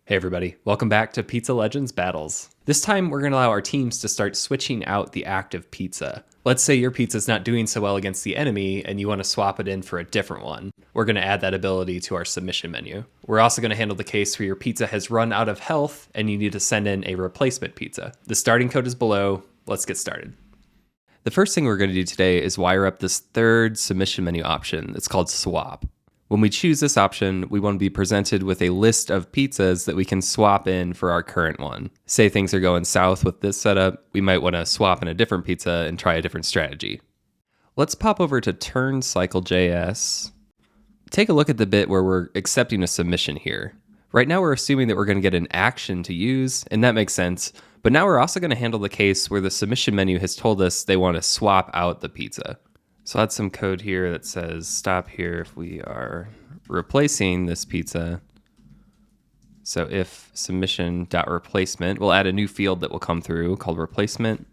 Hey everybody, welcome back to Pizza Legends Battles. This time we're going to allow our teams to start switching out the active pizza. Let's say your pizza's not doing so well against the enemy and you want to swap it in for a different one. We're going to add that ability to our submission menu. We're also going to handle the case where your pizza has run out of health and you need to send in a replacement pizza. The starting code is below. Let's get started. The first thing we're going to do today is wire up this third submission menu option. It's called swap. When we choose this option, we want to be presented with a list of pizzas that we can swap in for our current one. Say things are going south with this setup, we might want to swap in a different pizza and try a different strategy. Let's pop over to turncycle.js. Take a look at the bit where we're accepting a submission here. Right now we're assuming that we're going to get an action to use, and that makes sense. But now we're also going to handle the case where the submission menu has told us they want to swap out the pizza. So I'll add some code here that says stop here if we are replacing this pizza. So if submission.replacement, we'll add a new field that will come through called replacement.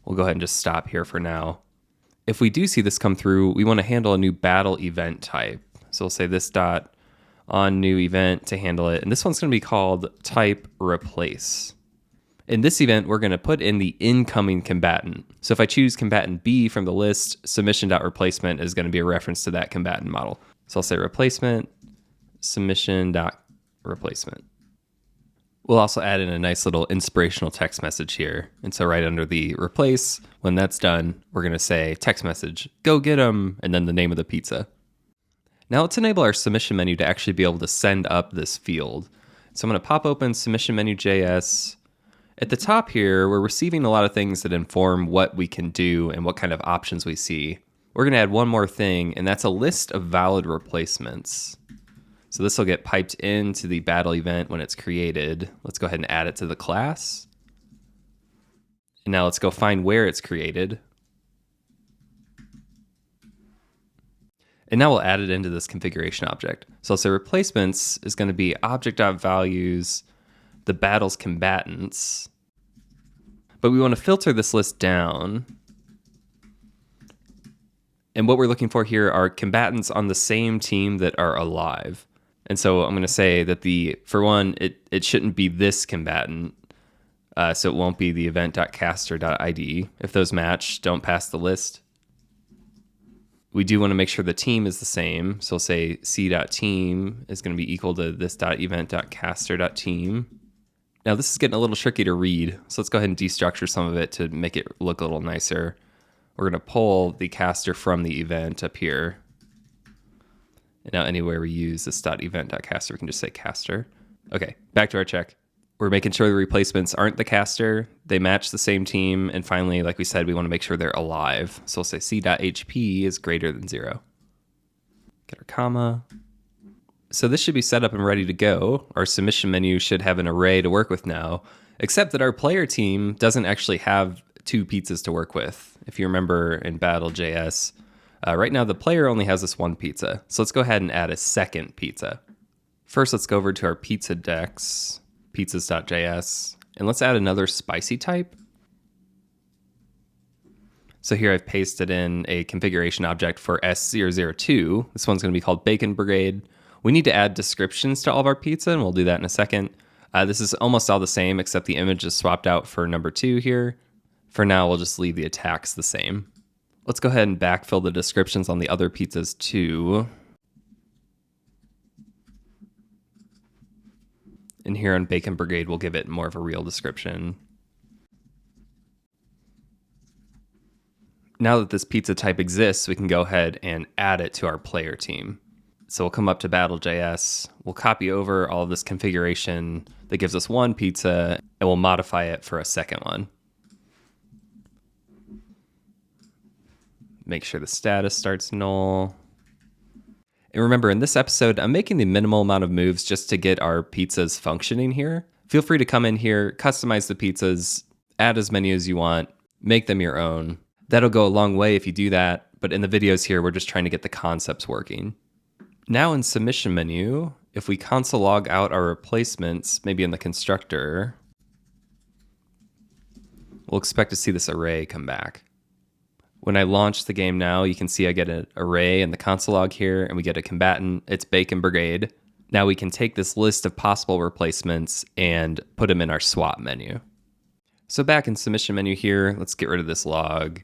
We'll go ahead and just stop here for now. If we do see this come through, we want to handle a new battle event type. So we'll say this dot on new event to handle it. And this one's going to be called type replace. In this event, we're going to put in the incoming combatant. So if I choose combatant B from the list, submission.replacement is going to be a reference to that combatant model. So I'll say replacement, submission.replacement. We'll also add in a nice little inspirational text message here. And so right under the replace, when that's done, we're going to say text message, go get 'em, and then the name of the pizza. Now let's enable our submission menu to actually be able to send up this field. So I'm going to pop open submission menu.js. At the top here, we're receiving a lot of things that inform what we can do and what kind of options we see. We're going to add one more thing, and that's a list of valid replacements. So this will get piped into the battle event when it's created. Let's go ahead and add it to the class. And now let's go find where it's created. And now we'll add it into this configuration object. So I'll say replacements is going to be object.values the battle's combatants, but we want to filter this list down. And what we're looking for here are combatants on the same team that are alive. And so I'm going to say that for one, it shouldn't be this combatant. So it won't be the event.caster.id. If those match, don't pass the list. We do want to make sure the team is the same. So we'll say c.team is going to be equal to this.event.caster.team. Now this is getting a little tricky to read, so let's go ahead and destructure some of it to make it look a little nicer. We're going to pull the caster from the event up here. And now anywhere we use this .event.caster, we can just say caster. Okay, back to our check. We're making sure the replacements aren't the caster, they match the same team, and finally, like we said, we want to make sure they're alive. So we'll say c.hp is greater than 0. Get our comma. So this should be set up and ready to go. Our submission menu should have an array to work with now, except that our player team doesn't actually have 2 pizzas to work with. If you remember in Battle.js, right now the player only has this one pizza. So let's go ahead and add a second pizza. First, let's go over to our pizza decks, pizzas.js, and let's add another spicy type. So here I've pasted in a configuration object for S002. This one's going to be called Bacon Brigade. We need to add descriptions to all of our pizza, and we'll do that in a second. This is almost all the same, except the image is swapped out for number 2 here. For now, we'll just leave the attacks the same. Let's go ahead and backfill the descriptions on the other pizzas too. And here on Bacon Brigade, we'll give it more of a real description. Now that this pizza type exists, we can go ahead and add it to our player team. So we'll come up to Battle.js, we'll copy over all of this configuration that gives us one pizza, and we'll modify it for a second one. Make sure the status starts null. And remember, in this episode, I'm making the minimal amount of moves just to get our pizzas functioning here. Feel free to come in here, customize the pizzas, add as many as you want, make them your own. That'll go a long way if you do that, but in the videos here, we're just trying to get the concepts working. Now in submission menu, if we console log out our replacements, maybe in the constructor, we'll expect to see this array come back. When I launch the game now, you can see I get an array in the console log here, and we get a combatant. It's Bacon Brigade. Now we can take this list of possible replacements and put them in our swap menu. So back in submission menu here, let's get rid of this log.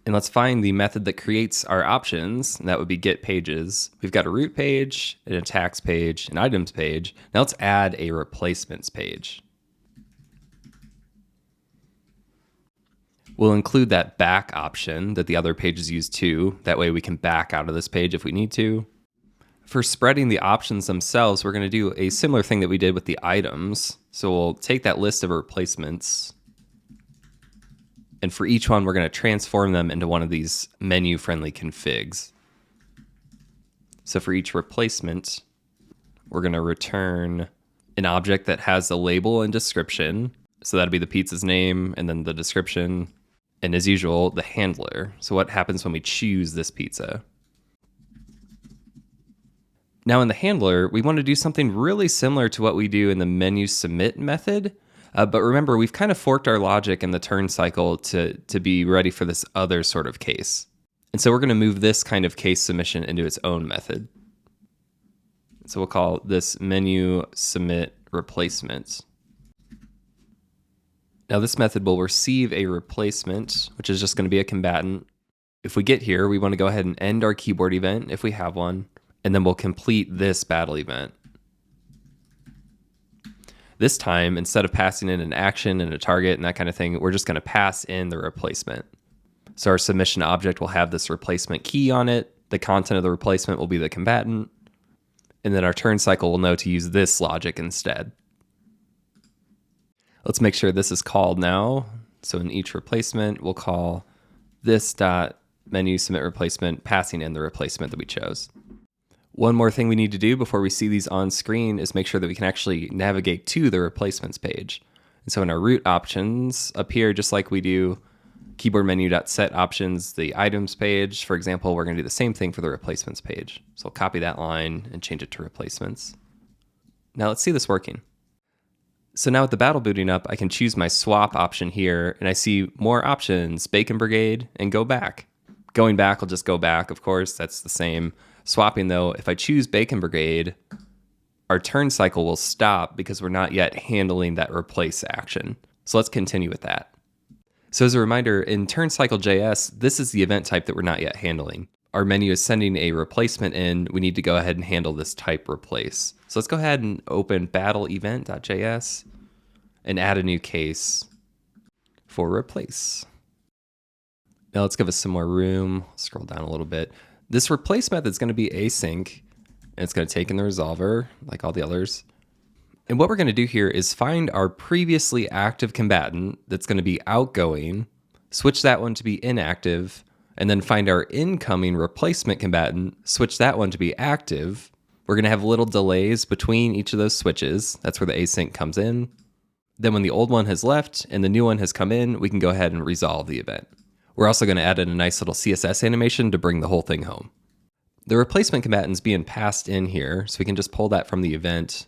And let's find the method that creates our options, and that would be get pages. We've got a root page, an attacks page, an items page. Now let's add a replacements page. We'll include that back option that the other pages use too. That way we can back out of this page if we need to. For spreading the options themselves, we're going to do a similar thing that we did with the items. So we'll take that list of replacements, and for each one, we're going to transform them into one of these menu-friendly configs. So for each replacement, we're going to return an object that has a label and description. So that'll be the pizza's name and then the description. And as usual, the handler. So what happens when we choose this pizza? Now in the handler, we want to do something really similar to what we do in the menu submit method. But remember, we've kind of forked our logic in the turn cycle to be ready for this other sort of case. And so we're going to move this kind of case submission into its own method. So we'll call this menu submit replacement. Now this method will receive a replacement, which is just going to be a combatant. If we get here, we want to go ahead and end our keyboard event if we have one, and then we'll complete this battle event. This time, instead of passing in an action and a target and that kind of thing, we're just going to pass in the replacement. So our submission object will have this replacement key on it. The content of the replacement will be the combatant. And then our turn cycle will know to use this logic instead. Let's make sure this is called now. So in each replacement, we'll call this dot menu submit replacement, passing in the replacement that we chose. One more thing we need to do before we see these on screen is make sure that we can actually navigate to the replacements page. And so in our root options up here, just like we do keyboard menu.set options, the items page, for example, we're going to do the same thing for the replacements page. So I'll copy that line and change it to replacements. Now let's see this working. So now with the battle booting up, I can choose my swap option here, and I see more options, Bacon Brigade and go back. Going back, I'll just go back, of course, that's the same. Swapping though, if I choose Bacon Brigade, our turn cycle will stop because we're not yet handling that replace action. So let's continue with that. So as a reminder, in turn cycle JS, this is the event type that we're not yet handling. Our menu is sending a replacement in. We need to go ahead and handle this type replace. So let's go ahead and open battle event.js and add a new case for replace. Now let's give us some more room. Scroll down a little bit. This replace method is going to be async, and it's going to take in the resolver like all the others. And what we're going to do here is find our previously active combatant that's going to be outgoing, switch that one to be inactive, and then find our incoming replacement combatant, switch that one to be active. We're going to have little delays between each of those switches. That's where the async comes in. Then when the old one has left and the new one has come in, we can go ahead and resolve the event. We're also going to add in a nice little CSS animation to bring the whole thing home. The replacement combatant's being passed in here, so we can just pull that from the event.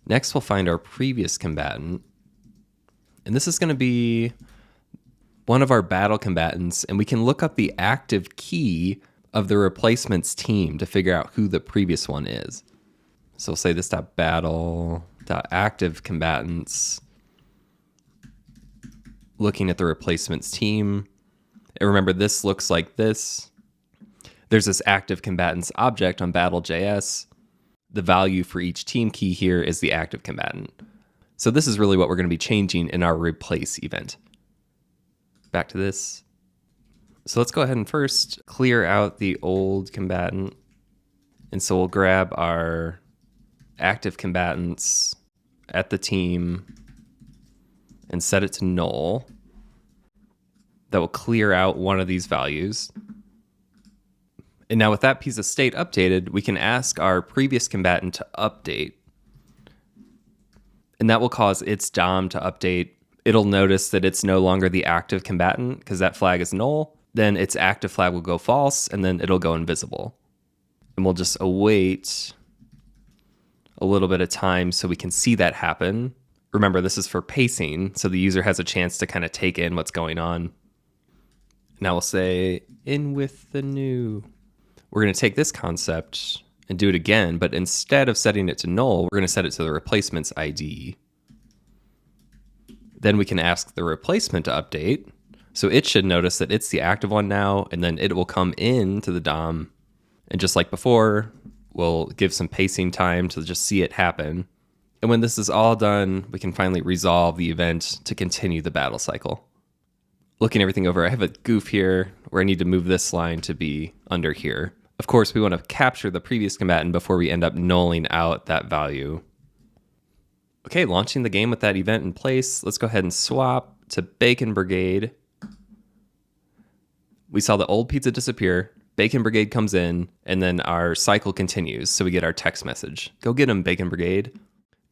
Next, we'll find our previous combatant. And this is going to be one of our battle combatants, and we can look up the active key of the replacements team to figure out who the previous one is. So we'll say this .battle.active combatants, looking at the replacements team. And remember, this looks like this. There's this active combatants object on battle.js. The value for each team key here is the active combatant. So this is really what we're going to be changing in our replace event. Back to this. So let's go ahead and first clear out the old combatant. And so we'll grab our active combatants at the team and set it to null. That will clear out one of these values. And now with that piece of state updated, we can ask our previous combatant to update. And that will cause its DOM to update. It'll notice that it's no longer the active combatant because that flag is null. Then its active flag will go false, and then it'll go invisible. And we'll just await a little bit of time so we can see that happen. Remember, this is for pacing, so the user has a chance to kind of take in what's going on. Now we'll say, in with the new. We're going to take this concept and do it again, but instead of setting it to null, we're going to set it to the replacement's ID. Then we can ask the replacement to update. So it should notice that it's the active one now, and then it will come into the DOM. And just like before, we'll give some pacing time to just see it happen. And when this is all done, we can finally resolve the event to continue the battle cycle. Looking everything over, I have a goof here where I need to move this line to be under here. Of course, we want to capture the previous combatant before we end up nulling out that value. Okay, launching the game with that event in place, let's go ahead and swap to Bacon Brigade. We saw the old pizza disappear, Bacon Brigade comes in, and then our cycle continues, so we get our text message. Go get him, Bacon Brigade.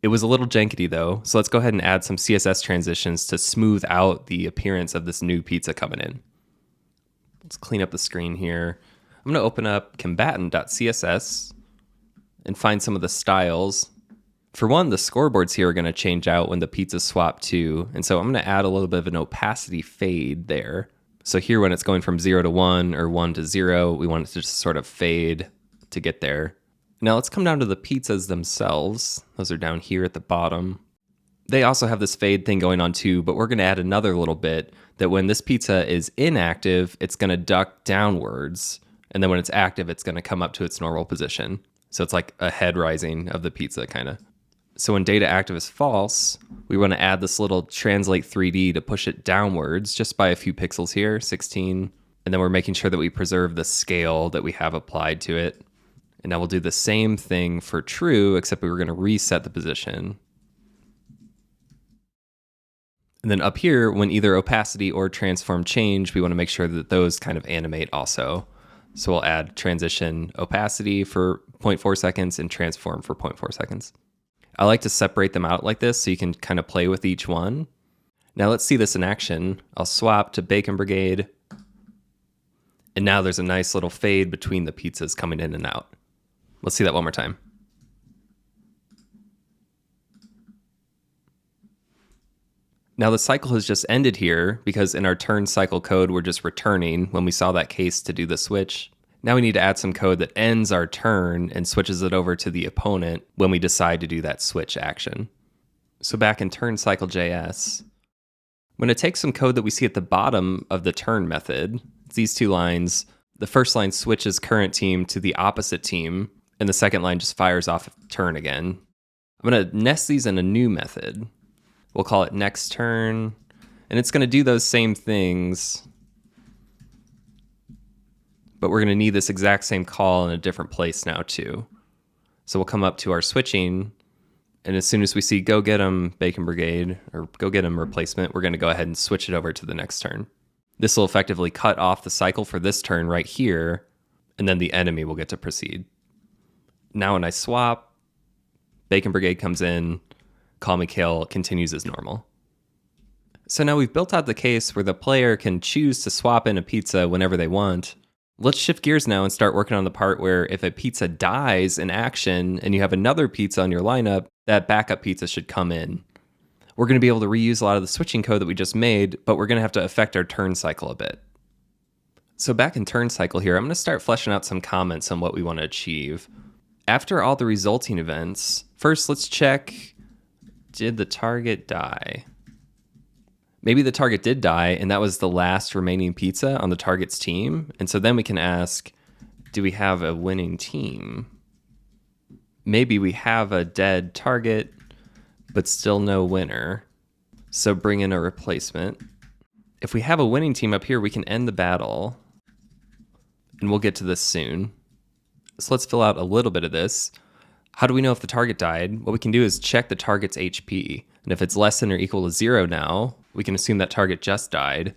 It was a little jankety though, so let's go ahead and add some CSS transitions to smooth out the appearance of this new pizza coming in. Let's clean up the screen here. I'm going to open up combatant.css and find some of the styles. For one, the scoreboards here are going to change out when the pizza swap too, and so I'm going to add a little bit of an opacity fade there. So here when it's going from 0 to 1 or 1 to 0, we want it to just sort of fade to get there. Now let's come down to the pizzas themselves. Those are down here at the bottom. They also have this fade thing going on too, but we're going to add another little bit that when this pizza is inactive, it's going to duck downwards. And then when it's active, it's going to come up to its normal position. So it's like a head rising of the pizza kind of. So when data active is false, we want to add this little translate 3D to push it downwards just by a few pixels here, 16. And then we're making sure that we preserve the scale that we have applied to it. And now we'll do the same thing for true, except we were going to reset the position. And then up here, when either opacity or transform change, we want to make sure that those kind of animate also. So we'll add transition opacity for 0.4 seconds and transform for 0.4 seconds. I like to separate them out like this so you can kind of play with each one. Now let's see this in action. I'll swap to Bacon Brigade. And now there's a nice little fade between the pizzas coming in and out. Let's see that one more time. Now the cycle has just ended here because in our turn cycle code, we're just returning when we saw that case to do the switch. Now we need to add some code that ends our turn and switches it over to the opponent when we decide to do that switch action. So back in turn cycle JS, I'm going to take some code that we see at the bottom of the turn method. It's these two lines. The first line switches current team to the opposite team, and the second line just fires off turn again. I'm going to nest these in a new method. We'll call it next turn, and it's going to do those same things, but we're going to need this exact same call in a different place now too. So we'll come up to our switching, and as soon as we see go get 'em Bacon Brigade or go get 'em replacement, we're going to go ahead and switch it over to the next turn. This will effectively cut off the cycle for this turn right here, and then the enemy will get to proceed. Now when I swap, Bacon Brigade comes in, Call Me Kill continues as normal. So now we've built out the case where the player can choose to swap in a pizza whenever they want. Let's shift gears now and start working on the part where if a pizza dies in action and you have another pizza on your lineup, that backup pizza should come in. We're going to be able to reuse a lot of the switching code that we just made, but we're going to have to affect our turn cycle a bit. So back in turn cycle here, I'm going to start fleshing out some comments on what we want to achieve. After all the resulting events, first let's check, did the target die? Maybe the target did die and that was the last remaining pizza on the target's team. And so then we can ask, do we have a winning team? Maybe we have a dead target, but still no winner. So bring in a replacement. If we have a winning team up here, we can end the battle. And we'll get to this soon. So let's fill out a little bit of this. How do we know if the target died? What we can do is check the target's HP. And if it's less than or equal to 0 now, we can assume that target just died.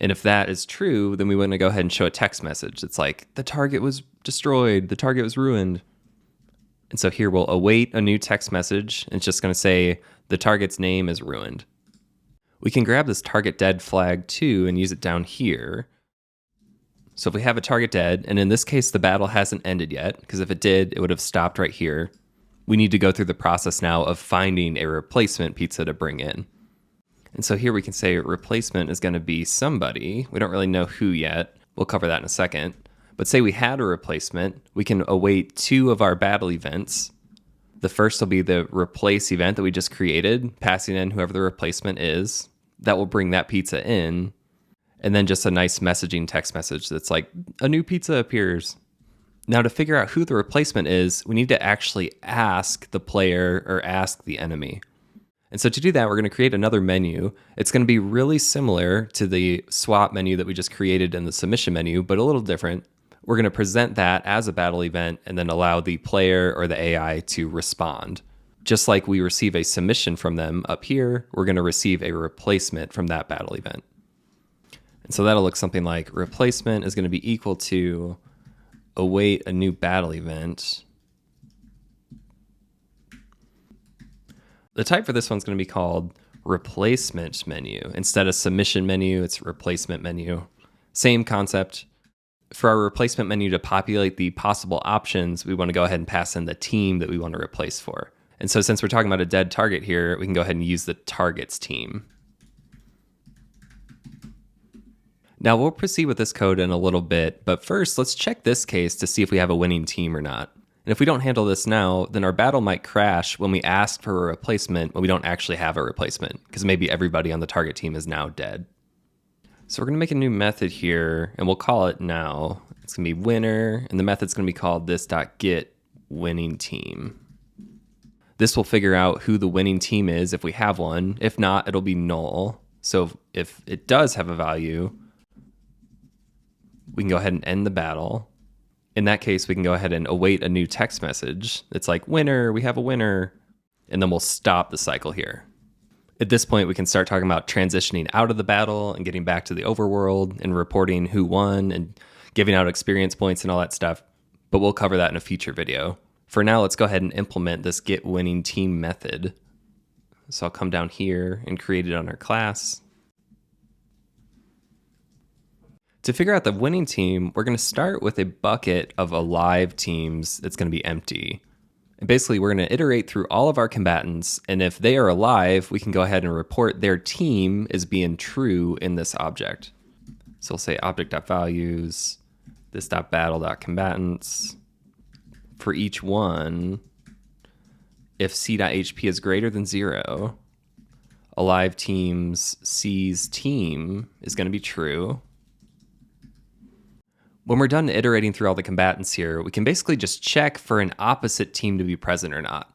And if that is true, then we want to go ahead and show a text message. It's like, the target was destroyed, the target was ruined. And so here we'll await a new text message. And it's just going to say, the target's name is ruined. We can grab this target dead flag too and use it down here. So if we have a target dead, and in this case, the battle hasn't ended yet, because if it did, it would have stopped right here. We need to go through the process now of finding a replacement pizza to bring in. And so here we can say replacement is going to be somebody. We don't really know who yet. We'll cover that in a second. But say we had a replacement, we can await 2 of our battle events. The first will be the replace event that we just created, passing in whoever the replacement is. That will bring that pizza in. And then just a nice messaging text message that's like, a new pizza appears. Now to figure out who the replacement is, we need to actually ask the player or ask the enemy. And so to do that, we're going to create another menu. It's going to be really similar to the swap menu that we just created in the submission menu, but a little different. We're going to present that as a battle event and then allow the player or the AI to respond. Just like we receive a submission from them up here, we're going to receive a replacement from that battle event. And so that'll look something like replacement is going to be equal to await a new battle event. The type for this one's going to be called replacement menu. Instead of submission menu, it's replacement menu. Same concept. For our replacement menu to populate the possible options, we want to go ahead and pass in the team that we want to replace for. And so since we're talking about a dead target here, we can go ahead and use the targets team. Now we'll proceed with this code in a little bit, but first let's check this case to see if we have a winning team or not. And if we don't handle this now, then our battle might crash when we ask for a replacement when we don't actually have a replacement, because maybe everybody on the target team is now dead. So we're going to make a new method here, and we'll call it now. It's going to be winner, and the method's going to be called this.getWinningTeam. This will figure out who the winning team is if we have one. If not, it'll be null. So if it does have a value, we can go ahead and end the battle. In that case, we can go ahead and await a new text message. It's like, winner, we have a winner. And then we'll stop the cycle here. At this point, we can start talking about transitioning out of the battle and getting back to the overworld and reporting who won and giving out experience points and all that stuff. But we'll cover that in a future video. For now, let's go ahead and implement this getWinningTeam method. So I'll come down here and create it on our class. To figure out the winning team, we're going to start with a bucket of alive teams that's going to be empty. And basically, we're going to iterate through all of our combatants, and if they are alive, we can go ahead and report their team as being true in this object. So we'll say object.values, this.battle.combatants. For each one, if c.hp is greater than 0, alive teams c's team is going to be true. When we're done iterating through all the combatants here, we can basically just check for an opposite team to be present or not.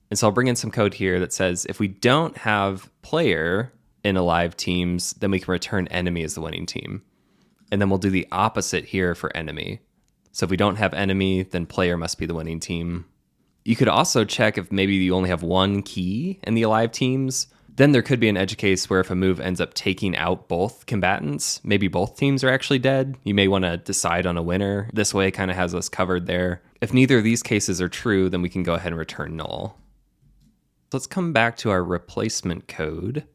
And so I'll bring in some code here that says if we don't have player in alive teams, then we can return enemy as the winning team. And then we'll do the opposite here for enemy. So if we don't have enemy, then player must be the winning team. You could also check if maybe you only have one key in the alive teams. Then there could be an edge case where if a move ends up taking out both combatants, maybe both teams are actually dead. You may want to decide on a winner. This way it kind of has us covered there. If neither of these cases are true, then we can go ahead and return null. Let's come back to our replacement code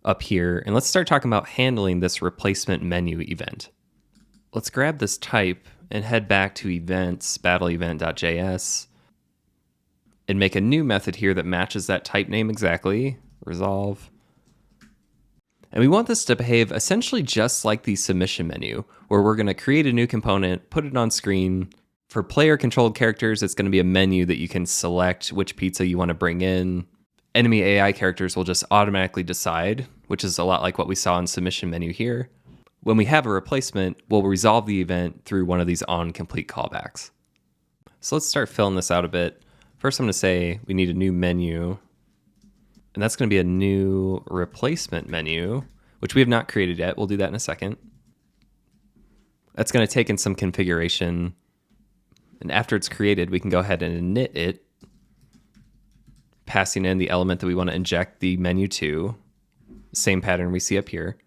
up here, and let's start talking about handling this replacement menu event. Let's grab this type and head back to events, battleEvent.js, and make a new method here that matches that type name exactly. Resolve. And we want this to behave essentially just like the submission menu, where we're going to create a new component, put it on screen. For player-controlled characters, it's going to be a menu that you can select which pizza you want to bring in. Enemy AI characters will just automatically decide, which is a lot like what we saw in submission menu here. When we have a replacement, we'll resolve the event through one of these onComplete callbacks. So let's start filling this out a bit. First, I'm going to say we need a new menu. And that's going to be a new replacement menu, which we have not created yet. We'll do that in a second. That's going to take in some configuration. And after it's created, we can go ahead and init it, passing in the element that we want to inject the menu to. Same pattern we see up here.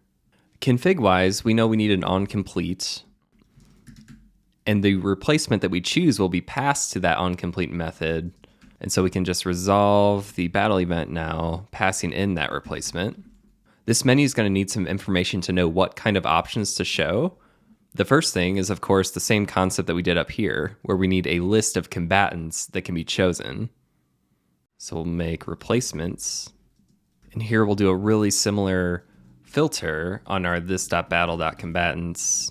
Config-wise, we know we need an onComplete. And the replacement that we choose will be passed to that onComplete method. And so we can just resolve the battle event now, passing in that replacement. This menu is going to need some information to know what kind of options to show. The first thing is, of course, the same concept that we did up here, where we need a list of combatants that can be chosen. So we'll make replacements. And here we'll do a really similar filter on our this.battle.combatants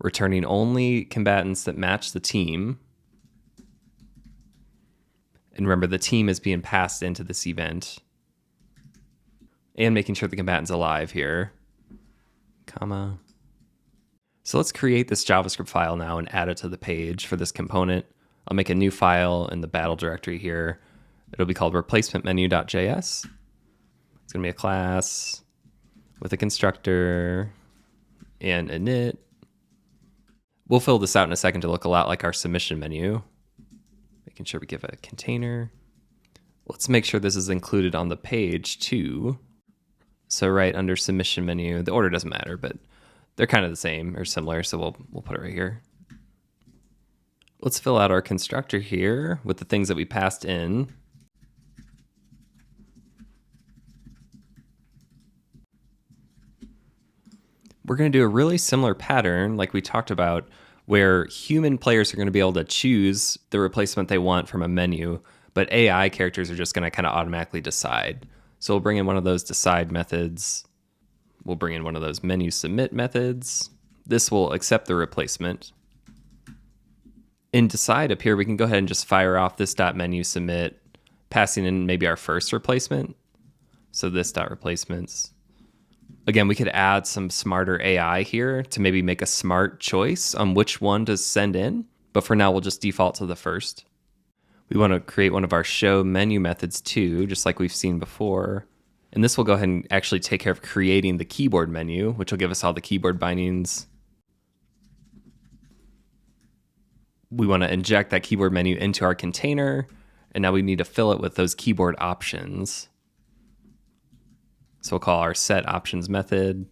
returning only combatants that match the team. And remember, the team is being passed into this event. And making sure the combatant's alive here. Comma. So let's create this JavaScript file now and add it to the page for this component. I'll make a new file in the battle directory here. It'll be called replacementmenu.js. It's going to be a class with a constructor and init. We'll fill this out in a second to look a lot like our submission menu. Making sure we give it a container. Let's make sure this is included on the page too. So right under submission menu, the order doesn't matter, but they're kind of the same or similar, so we'll put it right here. Let's fill out our constructor here with the things that we passed in. We're going to do a really similar pattern like we talked about, where human players are going to be able to choose the replacement they want from a menu, but AI characters are just going to kind of automatically decide. So we'll bring in one of those decide methods. We'll bring in one of those menu submit methods. This will accept the replacement. In decide up here, we can go ahead and just fire off this .menu submit, passing in maybe our first replacement. So this .replacements. Again, we could add some smarter AI here to maybe make a smart choice on which one to send in. But for now, we'll just default to the first. We want to create one of our show menu methods too, just like we've seen before. And this will go ahead and actually take care of creating the keyboard menu, which will give us all the keyboard bindings. We want to inject that keyboard menu into our container. And now we need to fill it with those keyboard options. So we'll call our set options method.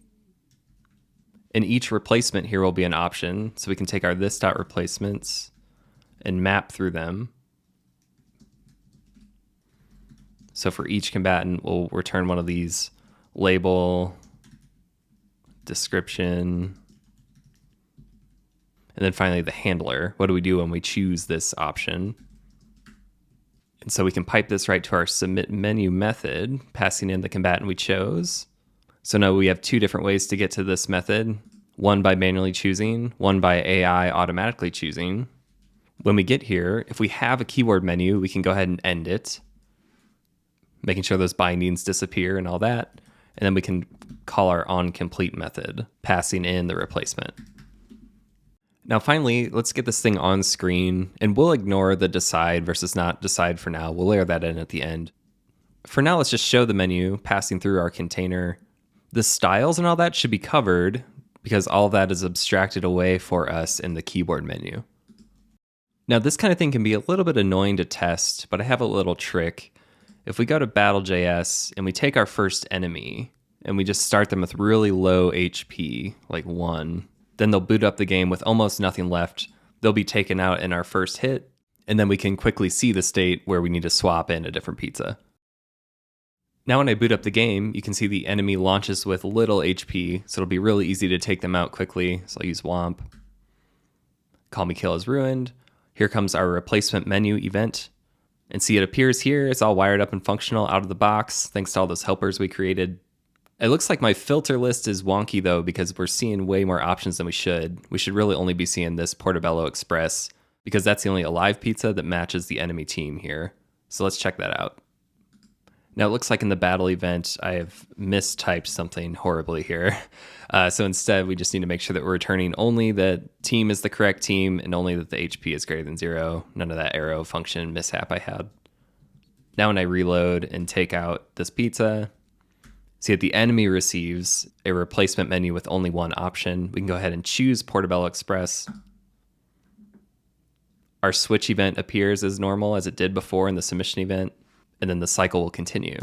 And each replacement here will be an option. So we can take our this.replacements and map through them. So for each combatant, we'll return one of these: label, description, and then finally the handler. What do we do when we choose this option? And so we can pipe this right to our submit menu method, passing in the combatant we chose. So now we have two different ways to get to this method: one by manually choosing, one by AI automatically choosing. When we get here, if we have a keyboard menu, we can go ahead and end it, making sure those bindings disappear and all that. And then we can call our onComplete method, passing in the replacement. Now finally, let's get this thing on screen, and we'll ignore the decide versus not decide for now. We'll layer that in at the end. For now, let's just show the menu passing through our container. The styles and all that should be covered because all that is abstracted away for us in the keyboard menu. Now this kind of thing can be a little bit annoying to test, but I have a little trick. If we go to battle.js and we take our first enemy and we just start them with really low HP, like 1, then they'll boot up the game with almost nothing left. They'll be taken out in our first hit, and then we can quickly see the state where we need to swap in a different pizza. Now when I boot up the game, you can see the enemy launches with little HP, so it'll be really easy to take them out quickly. So I'll use womp. Call me kill is ruined. Here comes our replacement menu event. And see, it appears here. It's all wired up and functional out of the box, thanks to all those helpers we created. It looks like my filter list is wonky though, because we're seeing way more options than we should. We should really only be seeing this Portobello Express, because that's the only alive pizza that matches the enemy team here. So let's check that out. Now it looks like in the battle event, I have mistyped something horribly here. So instead, we just need to make sure that we're returning only that team is the correct team and only that the HP is greater than 0. None of that arrow function mishap I had. Now when I reload and take out this pizza, see that the enemy receives a replacement menu with only one option. We can go ahead and choose Portobello Express. Our switch event appears as normal as it did before in the submission event, and then the cycle will continue.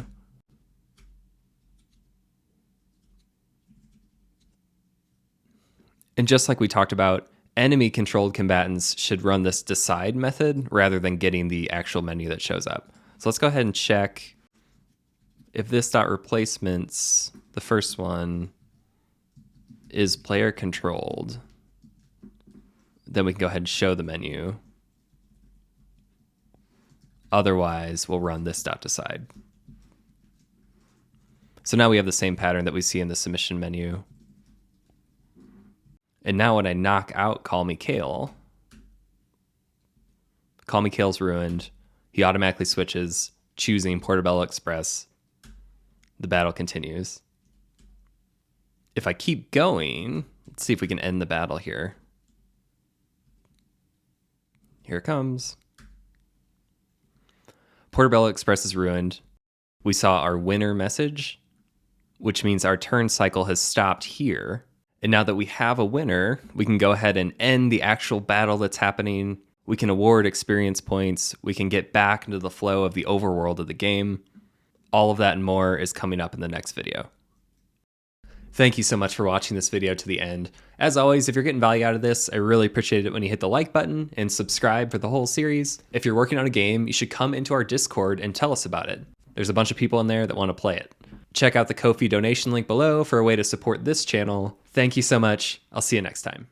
And just like we talked about, enemy-controlled combatants should run this decide method rather than getting the actual menu that shows up. So let's go ahead and check if this .replacements, the first one, is player controlled. Then we can go ahead and show the menu. Otherwise, we'll run this .decide. So now we have the same pattern that we see in the submission menu. And now when I knock out Call Me Kale, Call Me Kale's ruined. He automatically switches, choosing Portobello Express. The battle continues. If I keep going, let's see if we can end the battle here. Here it comes. Portobello Express is ruined. We saw our winner message, which means our turn cycle has stopped here. And now that we have a winner, we can go ahead and end the actual battle that's happening. We can award experience points. We can get back into the flow of the overworld of the game. All of that and more is coming up in the next video. Thank you so much for watching this video to the end. As always, if you're getting value out of this, I really appreciate it when you hit the like button and subscribe for the whole series. If you're working on a game, you should come into our Discord and tell us about it. There's a bunch of people in there that want to play it. Check out the Ko-fi donation link below for a way to support this channel. Thank you so much. I'll see you next time.